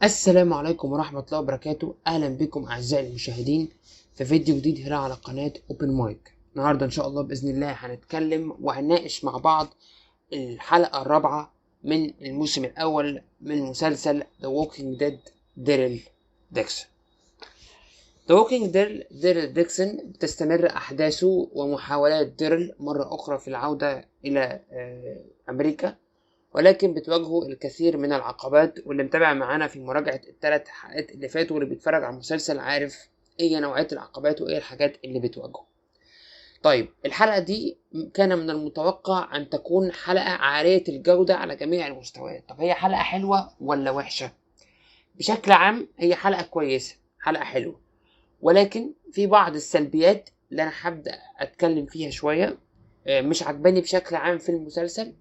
السلام عليكم ورحمة الله وبركاته. أهلا بكم أعزائي المشاهدين في فيديو جديد هنا على قناة أوبن مايك. النهاردة إن شاء الله بإذن الله هنتكلم وهنناقش مع بعض الحلقة الرابعة من الموسم الأول من مسلسل The Walking Dead ديريل ديكسون. The Walking Dead ديريل ديكسون بتستمر أحداثه ومحاولات ديريل مرة أخرى في العودة إلى أمريكا، ولكن بتواجهه الكثير من العقبات. واللي متابع معانا في مراجعة الثلاث حلقات اللي فاتوا واللي بيتفرج على المسلسل عارف ايه نوعية العقبات وايه الحاجات اللي بتواجهه. طيب الحلقة دي كان من المتوقع ان تكون حلقة عالية الجودة على جميع المستويات. طب هي حلقة حلوة ولا وحشة؟ بشكل عام هي حلقة كويسة، حلقة حلوة، ولكن في بعض السلبيات اللي انا هبدأ اتكلم فيها شوية مش عجباني بشكل عام في المسلسل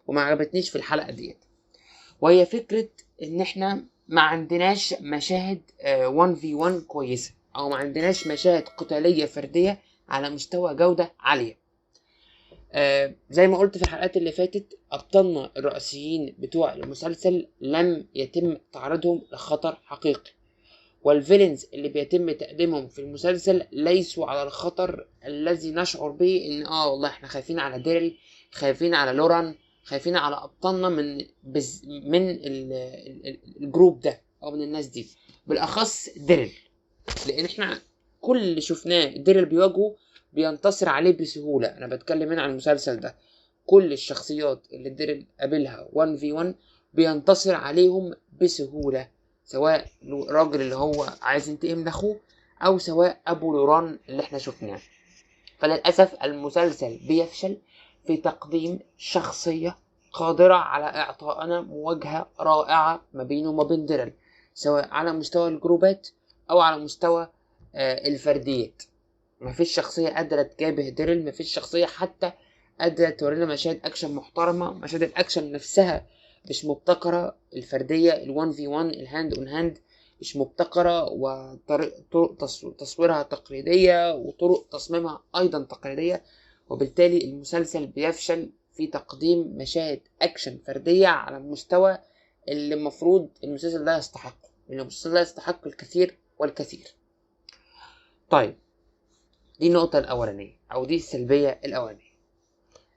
وما عجبتنيش في الحلقة ديت. وهي فكرة ان احنا ما عندناش مشاهد 1v1 كويسة، او ما عندناش مشاهد قتالية فردية على مستوى جودة عالية. زي ما قلت في الحلقات اللي فاتت، ابطالنا الرئيسيين بتوع المسلسل لم يتم تعرضهم لخطر حقيقي، والفيلنز اللي بيتم تقديمهم في المسلسل ليسوا على الخطر الذي نشعر به ان والله احنا خايفين على ديريل، خايفين على لوران، خايفين على ابطالنا من الجروب ده او من الناس دي، بالاخص ديريل. لان احنا كل اللي شفناه ديريل بيواجهه بينتصر عليه بسهولة. انا بتكلم هنا عن المسلسل ده، كل الشخصيات اللي ديريل قابلها 1v1 بينتصر عليهم بسهولة، سواء الراجل اللي هو عايز ينتقم لاخوه او سواء ابو لوران اللي احنا شفناه. فللأسف المسلسل بيفشل في تقديم شخصية قادرة على إعطائنا مواجهة رائعة ما بينه وما بين ديريل، سواء على مستوى الجروبات أو على مستوى الفرديات. مفيش شخصية قادرة تجابه ديريل، مفيش شخصية حتى قادرة تورينا مشاهد أكشن محترمة. مشاهد الأكشن نفسها مش مبتكرة، الفردية ال1v1 الهاند اون هاند مش مبتكرة، وطرق تصويرها تقليدية وطرق تصميمها أيضا تقليدية. وبالتالي المسلسل بيفشل في تقديم مشاهد أكشن فردية على المستوى اللي المفروض المسلسل ده يستحقه، لأن المسلسل ده يستحق الكثير والكثير. طيب دي النقطة الأولانية أو دي السلبية الأولانية.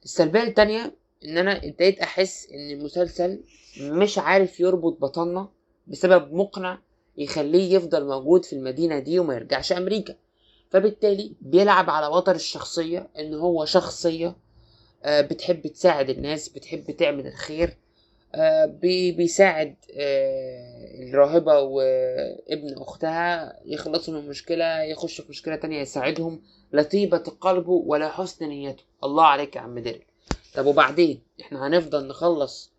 السلبية التانية إن أنا ابتديت أحس إن المسلسل مش عارف يربط بطلنا بسبب مقنع يخليه يفضل موجود في المدينة دي وما يرجعش أمريكا. فبالتالي بيلعب على وتر الشخصية إن هو شخصية بتحب تساعد الناس، بتحب تعمل الخير، بيساعد الراهبة وابن أختها يخلصوا من مشكلة، يخش في مشكلة تانية يساعدهم، لطيبة قلبه ولا حسن نيته. الله عليك يا عم ديريل. طب وبعدين احنا هنفضل نخلص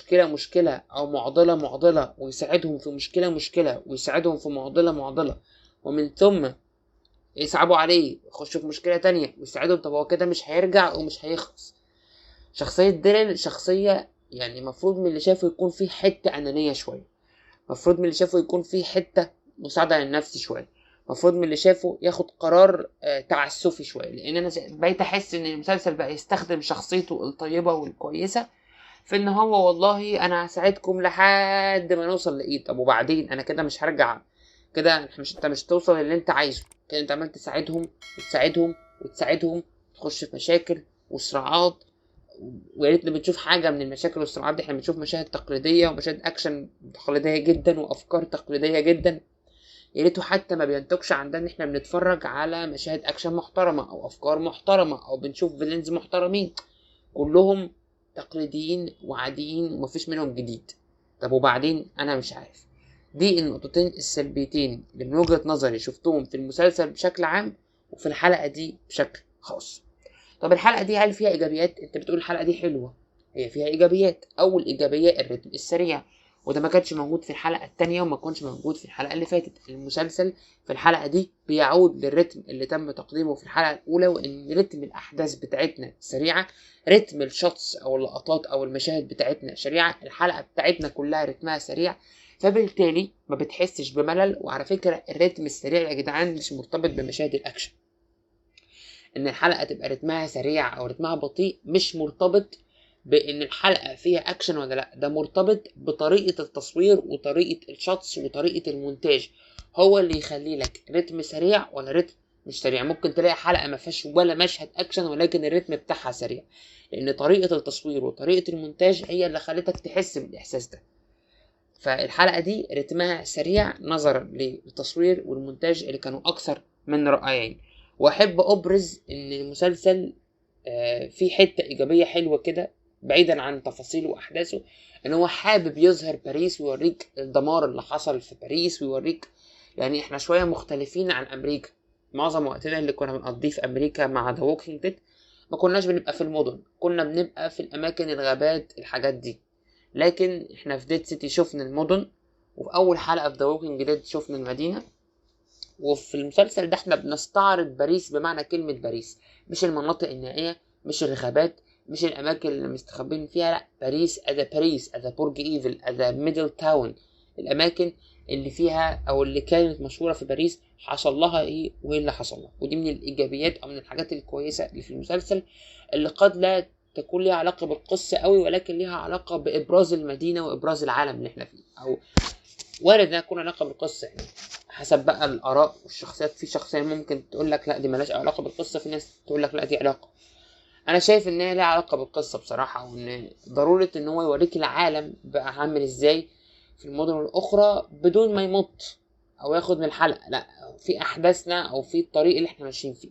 مشكلة أو معضلة ويساعدهم في مشكلة ويساعدهم في معضلة ومن ثم يصعبوا عليه يخشوا في مشكلة تانية ويساعدهم؟ طب هو كده مش هيرجع ومش هيخلص. شخصية ديريل شخصية يعني مفروض من اللي شافه يكون فيه حتة أنانية شوية، مفروض من اللي شافه يكون فيه حتة مساعدة للنفس شوية، مفروض من اللي شافه ياخد قرار تعسفي شوية. لأن أنا بقيت أحس إن المسلسل بقى يستخدم شخصيته الطيبة والكويسة في إن هو والله أنا هساعدكم لحد ما نوصل لإيد. طب وبعدين أنا كده مش هرجع، كده أنت مش توصل اللي أنت عايزه، كده أنت عمال تساعدهم وتساعدهم تخش في مشاكل وصراعات. ويا ريت بنشوف حاجه من المشاكل والصراعات دي، احنا بنشوف مشاهد تقليديه ومشاهد اكشن تقليديه جدا وافكار تقليديه جدا. يا ريته حتى ما بينتجش عن ده ان احنا بنتفرج على مشاهد اكشن محترمه او افكار محترمه او بنشوف فيلنز محترمين. كلهم تقليديين وعاديين ومفيش منهم جديد. طب وبعدين انا مش عارف. دي النقطتين السلبيتين اللي من وجهة نظري شفتهم في المسلسل بشكل عام وفي الحلقة دي بشكل خاص. طب الحلقة دي هل فيها إيجابيات؟ أنت بتقول الحلقة دي حلوة، هي فيها إيجابيات. أول إيجابية الريتم السريع، وده ما كانش موجود في الحلقة التانية وما كانش موجود في الحلقة اللي فاتت. المسلسل في الحلقة دي بيعود للريتم اللي تم تقديمه في الحلقة الأولى، وإن ريتم الأحداث بتاعتنا سريعة، ريتم الشوتس أو اللقطات أو المشاهد بتاعتنا سريعة، الحلقة بتاعتنا كلها رتمها سريع، فبالتالي ما بتحسش بملل. وعلى فكرة الريتم السريع يا جدعان مش مرتبط بمشاهد الأكشن. ان الحلقه تبقى رتمها سريع او رتمها بطيء مش مرتبط بان الحلقه فيها اكشن ولا لا، ده مرتبط بطريقه التصوير وطريقه الشوتس وطريقه المونتاج، هو اللي يخلي لك رتم سريع ولا رتم مش سريع. ممكن تلاقي حلقه ما فيهاش ولا مشهد اكشن ولكن الرتم بتاعها سريع، لان طريقه التصوير وطريقه المونتاج هي اللي خلتك تحس بالاحساس ده. فالحلقه دي رتمها سريع نظرا للتصوير والمونتاج اللي كانوا اكثر من رائعين. واحب ابرز ان المسلسل في حته ايجابيه حلوه كده بعيدا عن تفاصيله واحداثه، ان هو حابب يظهر باريس ويوريك الدمار اللي حصل في باريس، ويوريك يعني احنا شويه مختلفين عن امريكا. معظم وقتنا اللي كنا بنقضيه في امريكا مع ذا ووكينج ديد ما كناش بنبقى في المدن، كنا بنبقى في الاماكن الغابات الحاجات دي. لكن احنا في ديد سيتي شفنا المدن، وفي اول حلقه في ذا ووكينج ديد شفنا المدينه، وفي المسلسل ده احنا بنستعرض باريس بمعنى كلمة باريس، مش المناطق النائية، مش الغابات، مش الأماكن اللي مستخبين فيها، لأ، باريس باريس برج إيفل ميدل تاون، الأماكن اللي فيها أو اللي كانت مشهورة في باريس حصل لها إيه وإيه اللي حصل لها. ودي من الإيجابيات أو من الحاجات الكويسة اللي في المسلسل، اللي قد لا تكون ليها علاقة بالقصة قوي ولكن ليها علاقة بإبراز المدينة وإبراز العالم اللي احنا فيه، أو وارد انها تكون علاقه بالقصه يعني حسب بقى الاراء والشخصيات. في شخصيه ممكن تقول لك لا دي مالهاش علاقه بالقصه، في ناس تقول لك لا دي علاقه. انا شايف ان هي ليها علاقه بالقصه بصراحه، وان ضروره ان هو يوريك العالم بقى عامل ازاي في المدن الاخرى بدون ما يمط او ياخد من الحلقه، لا، في احداثنا او في الطريق اللي احنا ماشيين فيه.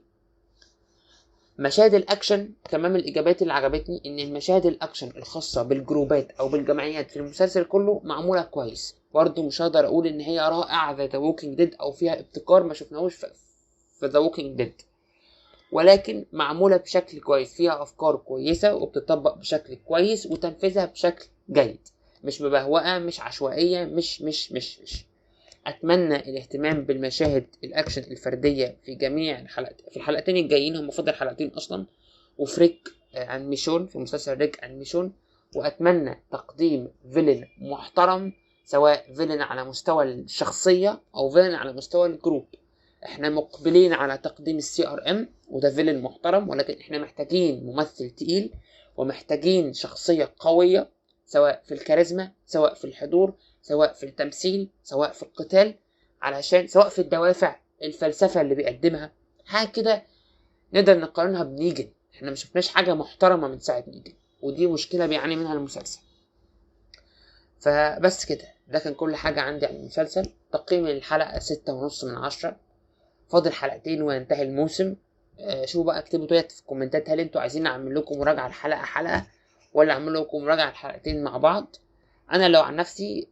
مشاهد الاكشن كمان من الايجابيات اللي عجبتني، ان المشاهد الاكشن الخاصه بالجروبات او بالجمعيات في المسلسل كله معموله كويس. برضه مش هقدر اقول ان هي رائعه زي ذا ووكينج ديد او فيها ابتكار ما شفناهوش في ذا ووكينج ديد، ولكن معموله بشكل كويس، فيها افكار كويسه وبتطبق بشكل كويس وتنفيذها بشكل جيد، مش مبهوئه، مش عشوائيه، مش اتمنى الاهتمام بالمشاهد الاكشن الفرديه في جميع الحلقات، في الحلقتين الجايين، هم فاضل حلقتين اصلا، وفريك عن ميشون في مسلسل ريك عن ميشون. واتمنى تقديم فيلن محترم، سواء فيلن على مستوى الشخصيه او فيلن على مستوى الجروب. احنا مقبلين على تقديم CRM وده فيلن محترم، ولكن احنا محتاجين ممثل تقيل ومحتاجين شخصيه قويه، سواء في الكاريزما، سواء في الحضور، سواء في التمثيل، سواء في القتال، علشان سواء في الدوافع، الفلسفة اللي بيقدمها، حاجة كده نقدر نقارنها بنيجن. احنا ما شفناش حاجة محترمة من ساعة نيجن، ودي مشكلة بيعاني منها المسلسل. فبس كده، ده كان كل حاجة عندي عن المسلسل. تقييم الحلقة 6.5/10، فاضل حلقتين وينتهي الموسم. شوفوا بقى، اكتبوا في الكومنتات هل انتوا عايزين اعمل لكم مراجعة الحلقة حلقة ولا اعمل لكم مراجعة الحلقتين مع بعض. انا لو عن نفسي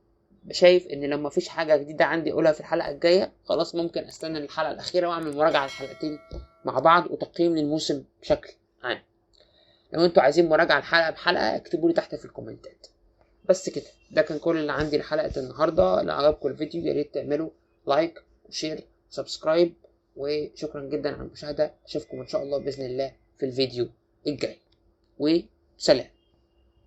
شايف ان لو مفيش حاجه جديده عندي اقولها في الحلقه الجايه، خلاص ممكن استنى الحلقه الاخيره واعمل مراجعه الحلقتين مع بعض وتقييم للموسم بشكل عام. لو انتوا عايزين مراجعه الحلقه بحلقه اكتبوا لي تحت في الكومنتات. بس كده، ده كان كل اللي عندي لحلقه النهارده. لو عجبكم الفيديو يا ريت تعملوا لايك وشير وسبسكرايب، وشكرا جدا على المشاهده. اشوفكم ان شاء الله باذن الله في الفيديو الجاي، وسلام.